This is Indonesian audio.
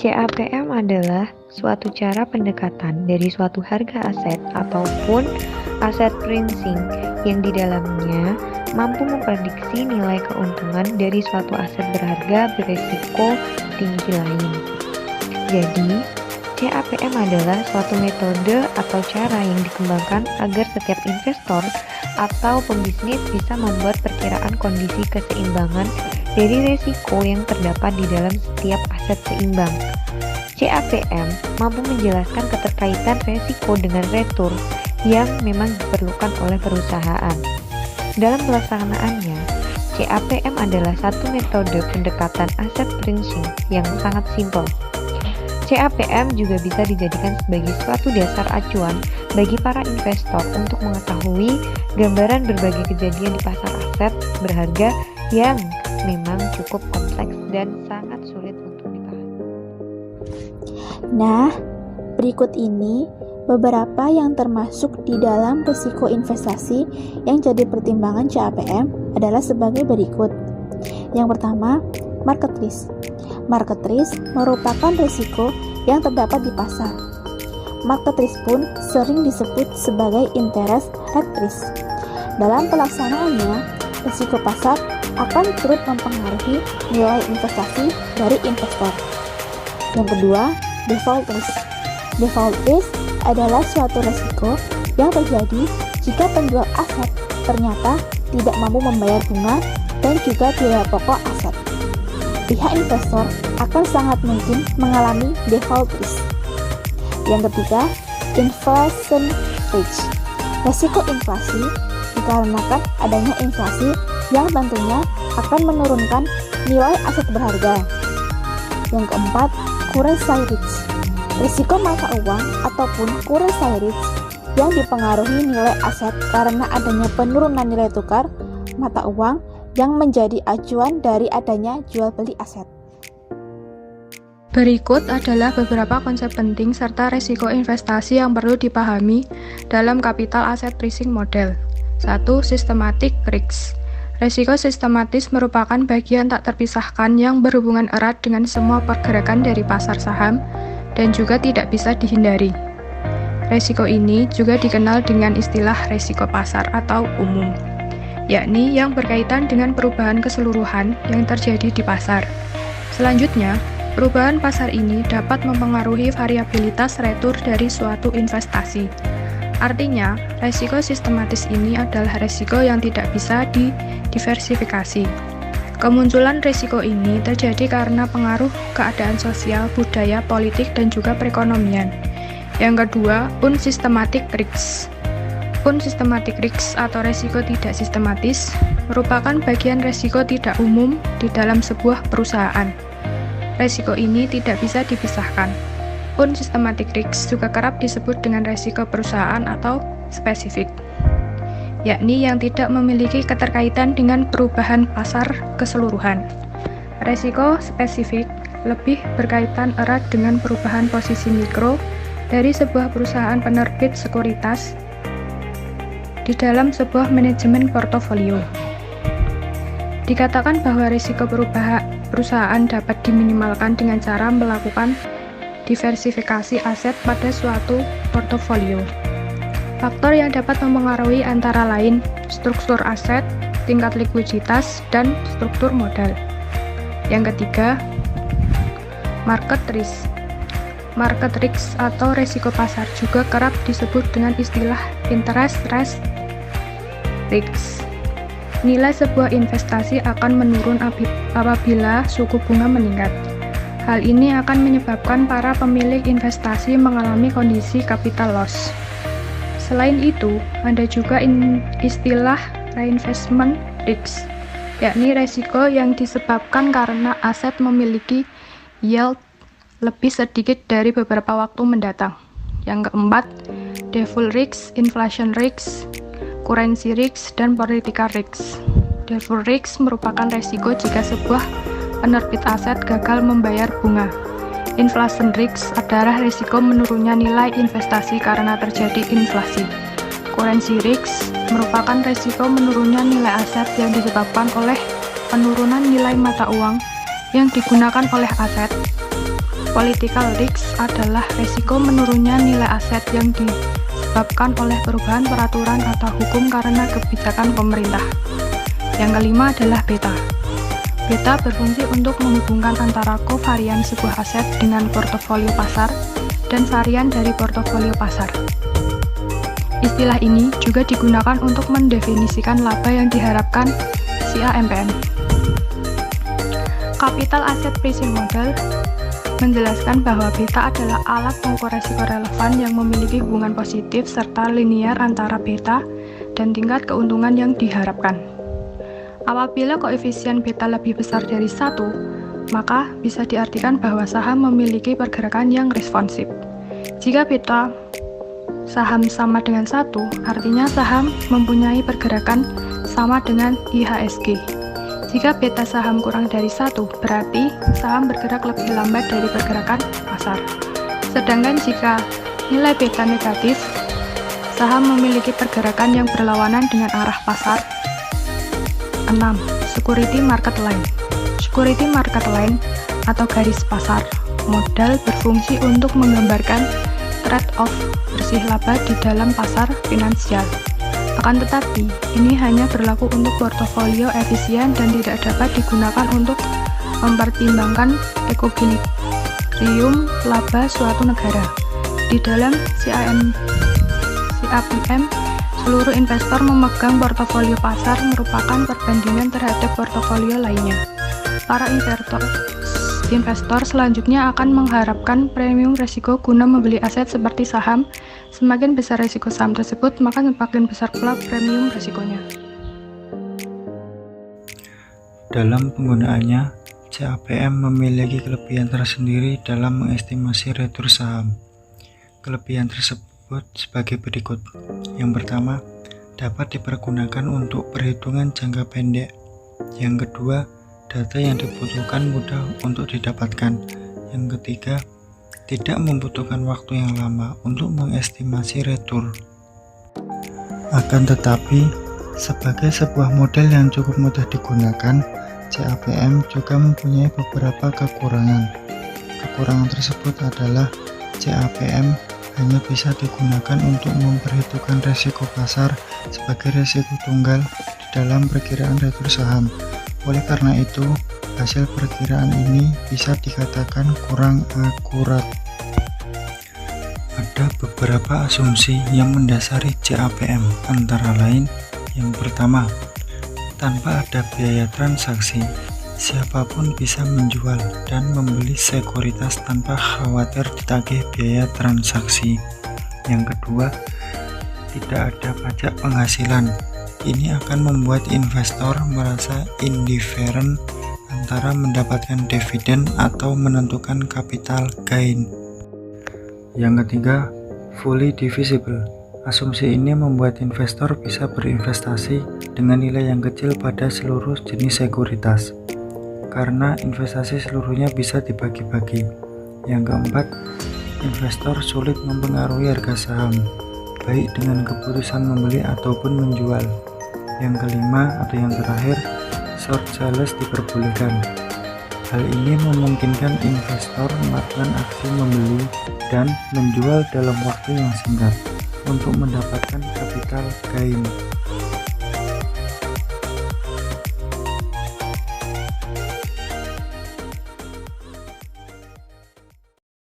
CAPM adalah suatu cara pendekatan dari suatu harga aset ataupun aset pricing yang di dalamnya mampu memprediksi nilai keuntungan dari suatu aset berharga beresiko tinggi lain. Jadi, CAPM adalah suatu metode atau cara yang dikembangkan agar setiap investor atau pembisnis bisa membuat perkiraan kondisi keseimbangan dari resiko yang terdapat di dalam setiap aset seimbang. CAPM mampu menjelaskan keterkaitan resiko dengan return yang memang diperlukan oleh perusahaan. Dalam pelaksanaannya, CAPM adalah satu metode pendekatan aset pricing yang sangat simpel. CAPM juga bisa dijadikan sebagai suatu dasar acuan bagi para investor untuk mengetahui gambaran berbagai kejadian di pasar aset berharga yang memang cukup kompleks dan sangat sulit untuk dipahami. Nah, berikut ini beberapa yang termasuk di dalam risiko investasi yang jadi pertimbangan CAPM adalah sebagai berikut. Yang pertama, market risk. Market risk merupakan risiko yang terdapat di pasar. Market risk pun sering disebut sebagai interest rate risk. Dalam pelaksanaannya, risiko pasar akan turut mempengaruhi nilai investasi dari investor. Yang kedua, default risk. Default risk adalah suatu risiko yang terjadi jika penjual aset ternyata tidak mampu membayar bunga dan juga biaya pokok aset. Pihak investor akan sangat mungkin mengalami default risk. Yang ketiga, inflation risk. Risiko inflasi dikarenakan adanya inflasi yang tentunya akan menurunkan nilai aset berharga. Yang keempat, currency risk. Risiko mata uang ataupun currency risk yang dipengaruhi nilai aset karena adanya penurunan nilai tukar mata uang yang menjadi acuan dari adanya jual beli aset. Berikut adalah beberapa konsep penting serta risiko investasi yang perlu dipahami dalam capital asset pricing model. 1. Systematic risk. Risiko sistematis merupakan bagian tak terpisahkan yang berhubungan erat dengan semua pergerakan dari pasar saham dan juga tidak bisa dihindari. Risiko ini juga dikenal dengan istilah risiko pasar atau umum, yakni yang berkaitan dengan perubahan keseluruhan yang terjadi di pasar. Selanjutnya, perubahan pasar ini dapat mempengaruhi variabilitas retur dari suatu investasi. Artinya, resiko sistematis ini adalah resiko yang tidak bisa didiversifikasi. Kemunculan risiko ini terjadi karena pengaruh keadaan sosial, budaya, politik, dan juga perekonomian. Yang kedua, unsystematic risk. Unsystematic risk atau risiko tidak sistematis merupakan bagian risiko tidak umum di dalam sebuah perusahaan. Risiko ini tidak bisa dipisahkan. Unsystematic risk juga kerap disebut dengan risiko perusahaan atau spesifik, yakni yang tidak memiliki keterkaitan dengan perubahan pasar keseluruhan. Risiko spesifik lebih berkaitan erat dengan perubahan posisi mikro dari sebuah perusahaan penerbit sekuritas di dalam sebuah manajemen portofolio. Dikatakan bahwa risiko perusahaan dapat diminimalkan dengan cara melakukan diversifikasi aset pada suatu portofolio. Faktor yang dapat mempengaruhi antara lain struktur aset, tingkat likuiditas, dan struktur modal. Yang ketiga, market risk. Market risk atau risiko pasar juga kerap disebut dengan istilah interest rate risk. Nilai sebuah investasi akan menurun apabila suku bunga meningkat. Hal ini akan menyebabkan para pemilik investasi mengalami kondisi capital loss. Selain itu, ada juga istilah reinvestment risk, yakni risiko yang disebabkan karena aset memiliki yield lebih sedikit dari beberapa waktu mendatang. Yang keempat, default risk, inflation risk, currency risk, dan political risk. Default risk merupakan risiko jika sebuah penerbit aset gagal membayar bunga. Inflation risk adalah risiko menurunnya nilai investasi karena terjadi inflasi. Currency risk merupakan risiko menurunnya nilai aset yang disebabkan oleh penurunan nilai mata uang yang digunakan oleh aset. Political risk adalah resiko menurunnya nilai aset yang disebabkan oleh perubahan peraturan atau hukum karena kebijakan pemerintah. Yang kelima adalah beta. Beta berfungsi untuk menghubungkan antara kovarian sebuah aset dengan portofolio pasar dan varian dari portofolio pasar. Istilah ini juga digunakan untuk mendefinisikan laba yang diharapkan CAMPM. Capital Asset Pricing Model menjelaskan bahwa beta adalah alat pengukur resiko relevan yang memiliki hubungan positif serta linear antara beta dan tingkat keuntungan yang diharapkan. Apabila koefisien beta lebih besar dari 1, maka bisa diartikan bahwa saham memiliki pergerakan yang responsif. Jika beta saham sama dengan 1, artinya saham mempunyai pergerakan sama dengan IHSG. Jika beta saham kurang dari 1, berarti saham bergerak lebih lambat dari pergerakan pasar. Sedangkan jika nilai beta negatif, saham memiliki pergerakan yang berlawanan dengan arah pasar. 6. Security Market Line. Security Market Line atau garis pasar modal berfungsi untuk menggambarkan trade-off bersih laba di dalam pasar finansial. Akan tetapi, ini hanya berlaku untuk portofolio efisien dan tidak dapat digunakan untuk mempertimbangkan equilibrium laba suatu negara. Di dalam CAPM, seluruh investor memegang portofolio pasar merupakan perbandingan terhadap portofolio lainnya. Para investor selanjutnya akan mengharapkan premium risiko guna membeli aset seperti saham. Semakin besar risiko saham tersebut, maka semakin besar pula premium risikonya. Dalam penggunaannya, CAPM memiliki kelebihan tersendiri dalam mengestimasi retur saham. Kelebihan tersebut sebagai berikut. Yang pertama, dapat dipergunakan untuk perhitungan jangka pendek. Yang kedua, data yang dibutuhkan mudah untuk didapatkan. Yang ketiga, tidak membutuhkan waktu yang lama untuk mengestimasi retur. Akan tetapi, sebagai sebuah model yang cukup mudah digunakan, CAPM juga mempunyai beberapa kekurangan. Kekurangan tersebut adalah CAPM hanya bisa digunakan untuk memperhitungkan risiko pasar sebagai risiko tunggal di dalam perkiraan retur saham. Oleh karena itu, hasil perkiraan ini bisa dikatakan kurang akurat. Ada beberapa asumsi yang mendasari CAPM, antara lain yang pertama, tanpa ada biaya transaksi, siapapun bisa menjual dan membeli sekuritas tanpa khawatir ditagih biaya transaksi. Yang kedua, tidak ada pajak penghasilan. Ini akan membuat investor merasa indifferent antara mendapatkan dividen atau menentukan capital gain. Yang ketiga, fully divisible. Asumsi ini membuat investor bisa berinvestasi dengan nilai yang kecil pada seluruh jenis sekuritas, karena investasi seluruhnya bisa dibagi-bagi. Yang keempat, investor sulit mempengaruhi harga saham, baik dengan keputusan membeli ataupun menjual. Yang kelima atau yang terakhir, short sales diperbolehkan. Hal ini memungkinkan investor melakukan aksi membeli dan menjual dalam waktu yang singkat untuk mendapatkan capital gain.